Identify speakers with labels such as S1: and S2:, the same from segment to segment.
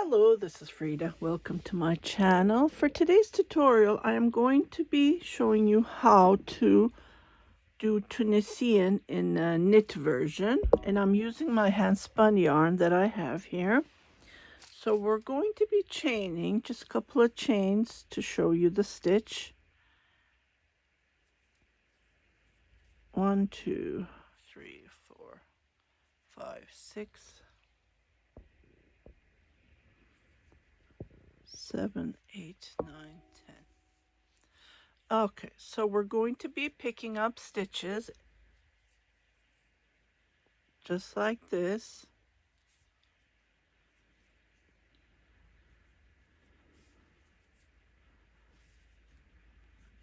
S1: Hello, this is Frida. Welcome to my channel. For today's tutorial, I am going to be showing you how to do Tunisian in a knit version, and I'm using my hand spun yarn that I have here. So we're going to be chaining just a couple of chains to show you the stitch. 1, 2, 3, 4, 5, 6, 7, 8, 9, 10. Okay, so we're going to be picking up stitches just like this.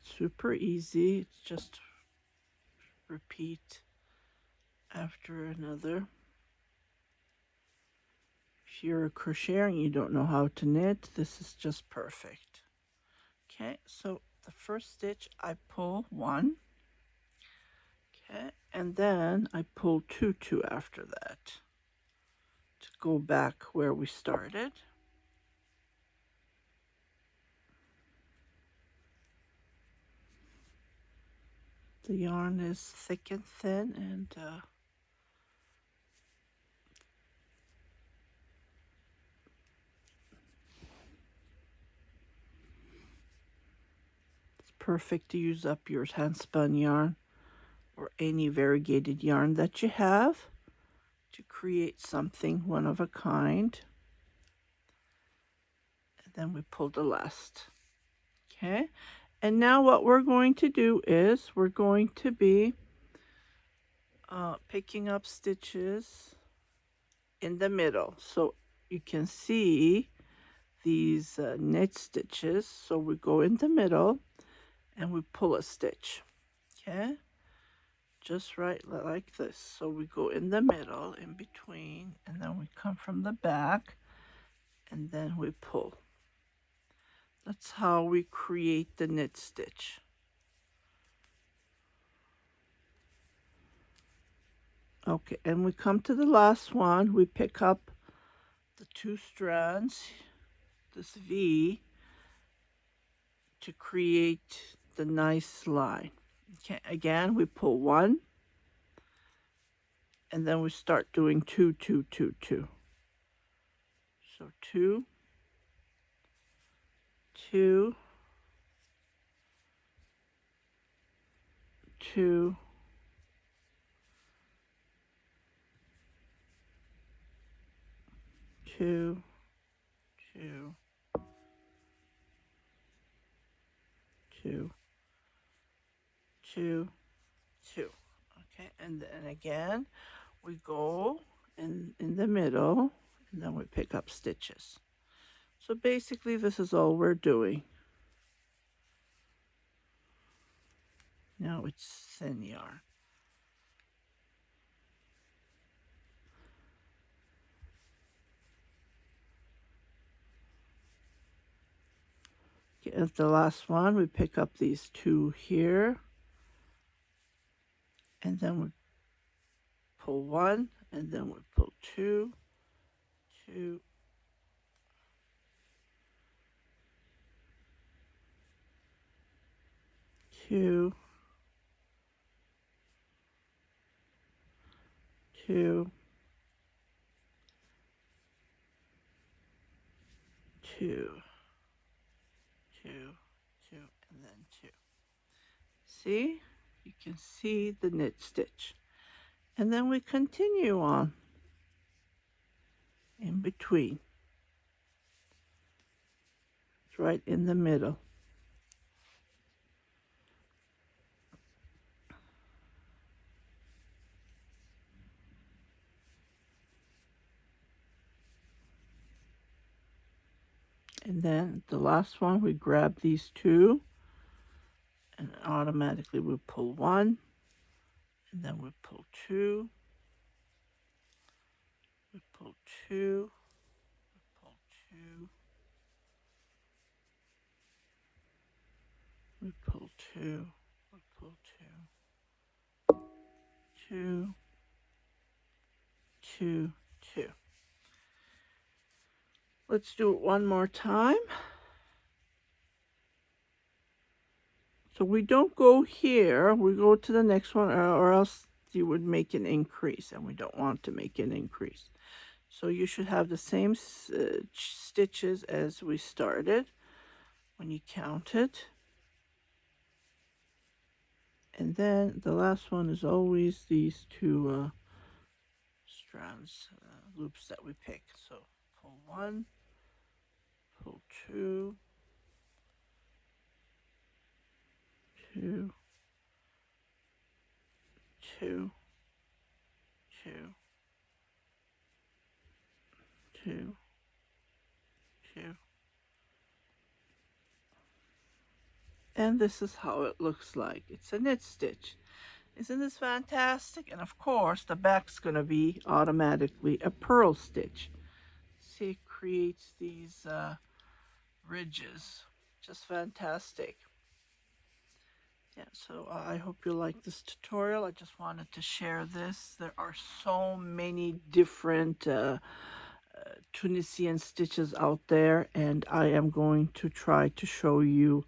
S1: Super easy. It's just repeat after another. If you're a crocheter and you don't know how to knit, this is just perfect. Okay, so the first stitch I pull 1. Okay, and then I pull 2 after that to go back where we started. The yarn is thick and thin, and it's perfect to use up your hand spun yarn or any variegated yarn that you have to create something one of a kind. And then we pull the last. Okay, and now what we're going to do is we're going to be picking up stitches in the middle, so you can see these knit stitches. So we go in the middle and we pull a stitch. Okay, just right like this. So we go in the middle, in between, and then we come from the back and then we pull. That's how we create the knit stitch. Okay, and we come to the last one. We pick up the 2 strands, this V, to create the nice line. Okay, again, we pull 1, and then we start doing 2, 2, 2, 2. So 2, 2, 2, 2, 2, 2, 2, 2. Okay, and then again we go in the middle, and then we pick up stitches. So basically this is all we're doing. Now it's thin yarn. Okay, as the last one, we pick up these 2 here, and then we pull 1, and then we pull 2, 2, 2, 2, 2, 2, 2, and then 2. See? You can see the knit stitch. And then we continue on in between. It's right in the middle. And then the last one, we grab these 2, and automatically we pull 1, and then we pull 2, we pull 2, we pull 2, we pull 2, we pull 2, 2, 2, 2. Let's do it one more time. So we don't go here, we go to the next one, or else you would make an increase, and we don't want to make an increase. So you should have the same stitches as we started when you count it. And then the last one is always these two strands, loops that we pick. So pull one, pull two, two, two, two, two, two. And this is how it looks like. It's a knit stitch. Isn't this fantastic? And of course, the back's going to be automatically a purl stitch. See, it creates these ridges. Just fantastic. Yeah, so I hope you like this tutorial. I just wanted to share this. There are so many different Tunisian stitches out there, and I am going to try to show you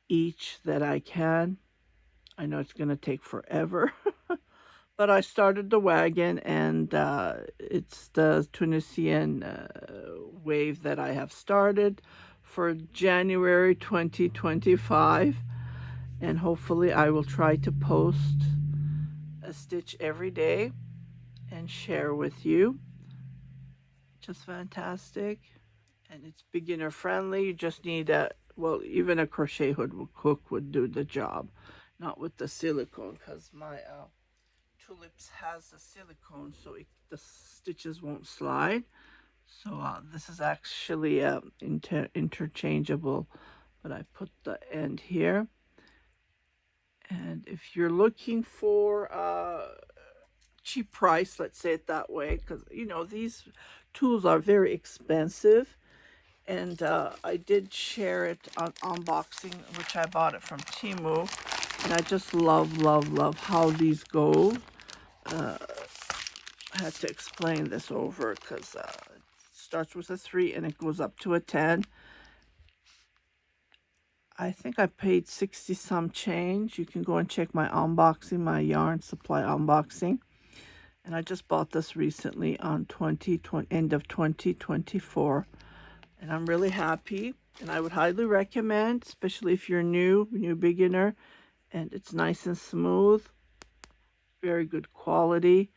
S1: each that I can. I know it's going to take forever, but I started the wagon, and it's the Tunisian wave that I have started for January 2025, and hopefully I will try to post a stitch every day and share with you. Just fantastic, and it's beginner friendly. You just need a, well, even a crochet hook would do the job. Not with the silicone, because my tulips has the silicone, so the stitches won't slide. So this is actually interchangeable, but I put the end here. And if you're looking for cheap price, let's say it that way, because you know these tools are very expensive. And I did share it on unboxing, which I bought it from Temu. And I just love, love, love how these go. I had to explain this over because it starts with a 3 and it goes up to a 10. I think I paid 60 some change. You can go and check my unboxing, my yarn supply unboxing. And I just bought this recently on end of 2024. And I'm really happy. And I would highly recommend, especially if you're new beginner. And it's nice and smooth, very good quality,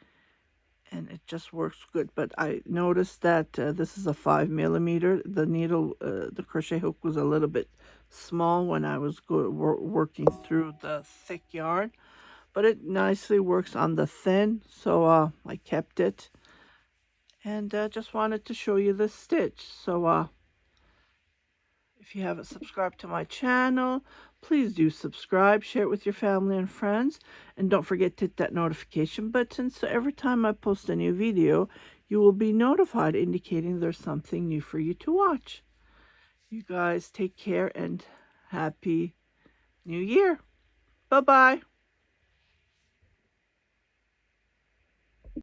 S1: and it just works good. But I noticed that this is a 5mm. The needle, the crochet hook was a little bit small when I was working through the thick yarn, but it nicely works on the thin, so I kept it. And just wanted to show you this stitch. So if you haven't subscribed to my channel, please do subscribe, share it with your family and friends, and don't forget to hit that notification button so every time I post a new video, you will be notified, indicating there's something new for you to watch. You guys take care and happy New Year. Bye-bye.